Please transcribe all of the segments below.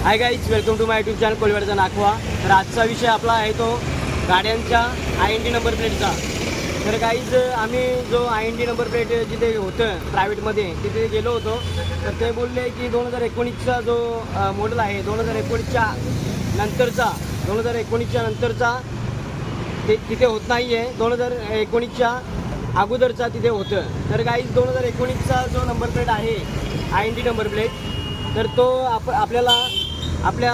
High guys, welcome to my YouTube channel कोळीवाड्याचा नाखवा. तर आजचा विषय आपला आहे तो गाड्यांच्या IND नंबर प्लेटचा. तर गाईज आम्ही जो IND नंबर प्लेट जिथे होतं प्रायव्हेटमध्ये तिथे गेलो होतो. तर ते बोलले की 2019चा जो मॉडेल आहे 2019च्या नंतरचा 2019च्या नंतरचा ते तिथे होत नाही आहे, 2019च्या अगोदरचा तिथे होतं. तर गाईज 2019चा जो नंबर प्लेट आहे IND नंबर प्लेट, तर तो आपल्याला आपल्या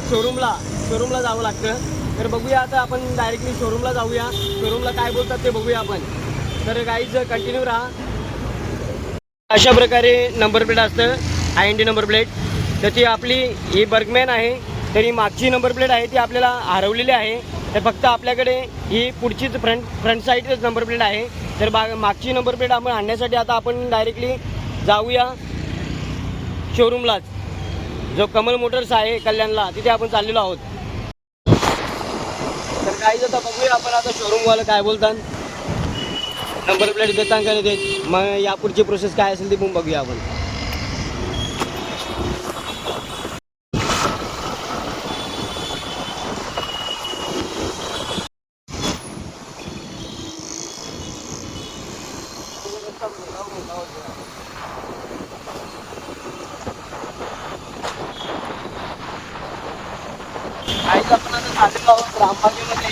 शोरूमला जावं लागतं. तर बघूया आता आपण डायरेक्टली शोरूमला जाऊया. शोरूमला काय बोलतात ते बघूया आपण. तर गाईज कंटिन्यू राहा. अशा प्रकारे नंबर प्लेट असतं IND नंबर प्लेट. तर ती आपली ही बर्गमॅन आहे. तर ही मागची नंबर प्लेट आहे ती आपल्याला हरवलेली आहे. तर फक्त आपल्याकडे ही पुढचीच फ्रंट साईडच नंबर प्लेट आहे. तर मागची नंबर प्लेट आपण आणण्यासाठी आता आपण डायरेक्टली जाऊया शोरूमलाच, जो कमल मोटर्स आहे कल्याणला, तिथे आपण चाललेलो आहोत. तर काही आता बघूया आपण आता शोरूमवालं काय बोलतात, नंबर प्लेट देतात का नाही देत, मग यापुढची प्रोसेस काय असेल ती पण बघूया आपण. काहीच आपण आता चाललेलो आहोत रामबागेमध्ये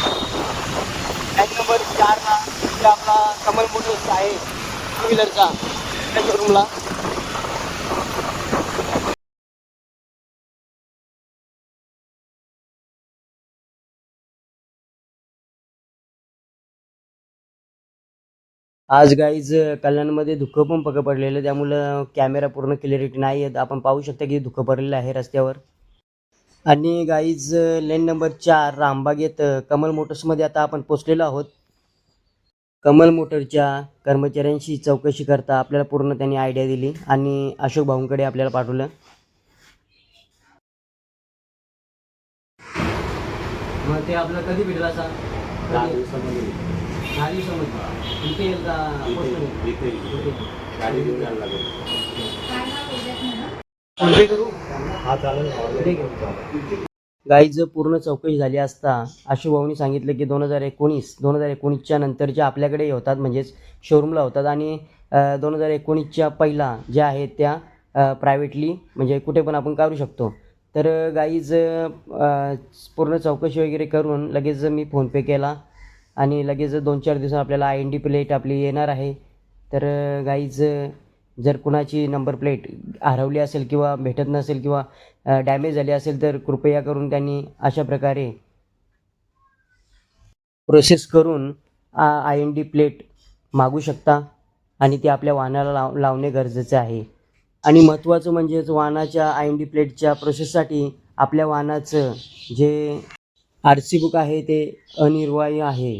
बँक नंबर 4ला, तिथे आपला कमल मोटर्स आहे टू व्हीलरचा, त्या शोरूमला. आज गाईज कल्याणमध्ये धुकं पण पडलेलं, त्यामुळं कॅमेरा पूर्ण क्लिअरिटी नाही आहेत. आपण पाहू शकता की धुकं पडलेलं आहे रस्त्यावर. आणि गाईज लेन नंबर 4 रामबागेत कमल मोटर्समध्ये आता आपण पोचलेलो आहोत. कमल मोटरच्या कर्मचाऱ्यांशी चौकशी करता आपल्याला पूर्ण त्यांनी आयडिया दिली आणि अशोक भाऊंकडे आपल्याला पाठवलं. मग ते आपलं कधी भेटेल असा? 10 दिवसामध्ये. 10 दिवसामध्ये इथे येईल का? गाडी घेऊन यायला लागेल. फोन पे करू? हा चालेल. ठीक आहे. गाईज पूर्ण चौकशी झाली असता अशोक भाऊंनी सांगितलं की 2019च्या नंतरच्या आपल्याकडे होतात, म्हणजेच शोरूमला होतात, आणि 2019च्या पहिला ज्या आहेत त्या प्रायव्हेटली म्हणजे कुठे पण आपण काढू शकतो. तर गाईज पूर्ण चौकशी वगैरे करून लगेच मी फोनपे केला आणि लगेच 2-4 दिवसात आपल्याला IND प्लेट आपली येणार आहे. तर गाईज जर कुणाची नंबर प्लेट हरवली असेल किंवा भेटत नसेल किंवा डॅमेज झाली असेल तर कृपया करून त्यांनी अशा प्रकारे प्रोसेस करून IND प्लेट मागू शकता आणि ती आपल्या वाहनाला लावणे गरजेचे आहे. आणि महत्त्वाचं म्हणजेच वाहनाच्या IND प्लेटच्या प्रोसेससाठी आपल्या वाहनाचं जे RC बुक आहे ते अनिवार्य आहे.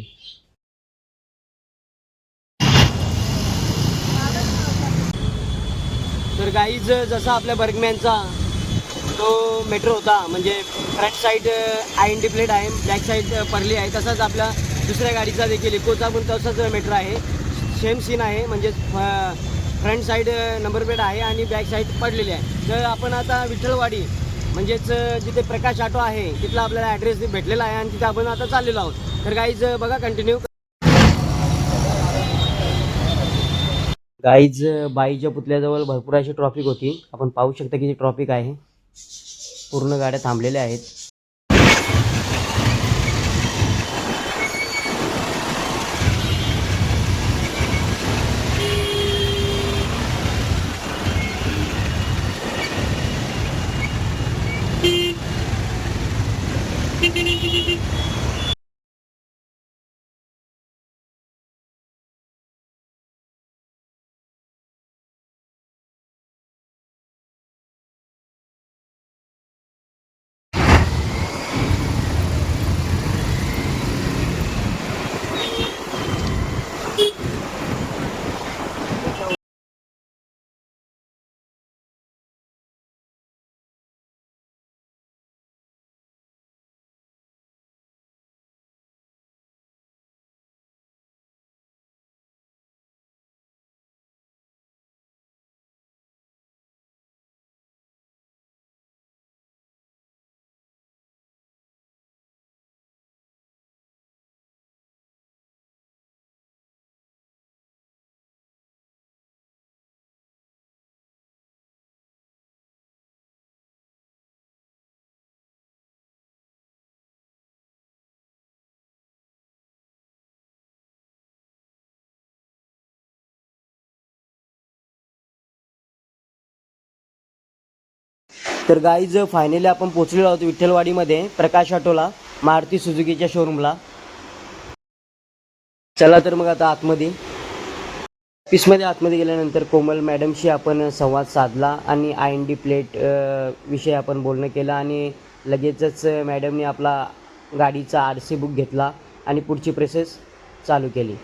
तर गाईज जसा आपल्या बर्गमॅनचा तो मेट्रो होता, म्हणजे फ्रंट साईड IND प्लेट आहे, बॅक साईड परली आहे, तसाच आपल्या दुसऱ्या गाडीचा देखील इकोचा पण तसाच मेट्रो आहे. सेम सीन आहे, म्हणजे फ्रंट साईड नंबर प्लेट आहे आणि बॅक साईड पडलेली आहे. तर आपण आता विठ्ठलवाडी म्हणजेच जिथे प्रकाश ऑटो आहे तिथला आपल्याला ॲड्रेस भेटलेला आहे आणि तिथे आपण आता चाललेलो आहोत. तर गाईज बघा कंटिन्यू. गाईज बाईच्या पुतळ्याजवळ भरपूर अशी ट्रॉफिक होती. आपण पाहू शकता की ट्रॉफिक आहे, पूर्ण गाड्या थांबलेल्या आहेत. तर गाईज फायनली आपण पोचलेलो आहोत विठ्ठलवाडीमध्ये प्रकाश ऑटोला, मारुती सुझुकीच्या शोरूमला. चला तर मग आता आतमध्ये ऑफिसमध्ये आतमध्ये गेल्यानंतर कोमल मॅडमशी आपण संवाद साधला आणि IND प्लेट विषयी आपण बोलणं केलं आणि लगेचच मॅडमने आपला गाडीचा RC बुक घेतला आणि पुढची प्रोसेस चालू केली.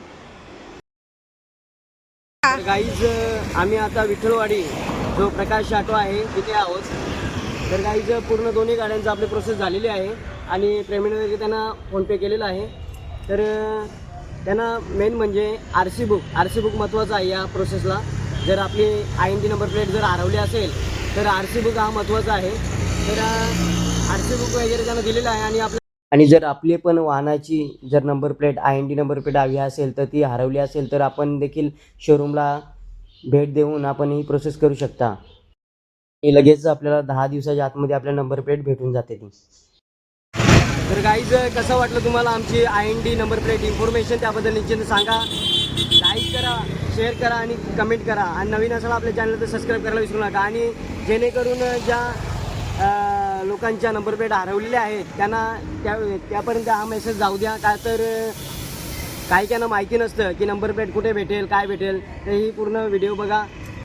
तर गाईज आम्ही आता विठ्ठलवाडी जो प्रकाश ऑटो आहे तिथे आहोत. तर गाईज पूर्ण दोन्ही गाड्यांचं आपली प्रोसेस झालेली आहे आणि पेमेंट वगैरे त्यांना फोनपे केलेलं आहे. तर त्यांना मेन म्हणजे RC बुक महत्त्वाचं आहे या प्रोसेसला. जर आपली IND नंबर प्लेट जर हरवली असेल तर RC बुक हा महत्त्वाचा आहे. तर RC बुक वगैरे त्यांना दिलेलं आहे आणि जर आपली पण वाहनाची जर number plate IND number plate हवी असेल तर ती हरवली असेल तर आपण देखील शोरूमला भेट देऊन आपण ही प्रोसेस करू शकता. लगेच आपल्याला 10 दिवसाच्या आतमध्ये आपल्या नंबर प्लेट भेटून जाते ती. तर गाईज कसं वाटलं तुम्हाला आमची IND नंबर प्लेट इन्फॉर्मेशन त्याबद्दल निश्चित सांगा. लाईक करा, शेअर करा आणि कमेंट करा आणि नवीन असाल आपल्या चॅनल तर सबस्क्राईब करायला विसरू नका. आणि जेणेकरून ज्या लोकांच्या नंबर प्लेट हरवलेल्या आहेत त्यांना त्यापर्यंत हा मेसेज जाऊ द्या. का तर काही माहिती नसतं की नंबर प्लेट कुठे भेटेल, काय भेटेल. तर ही पूर्ण व्हिडिओ बघा.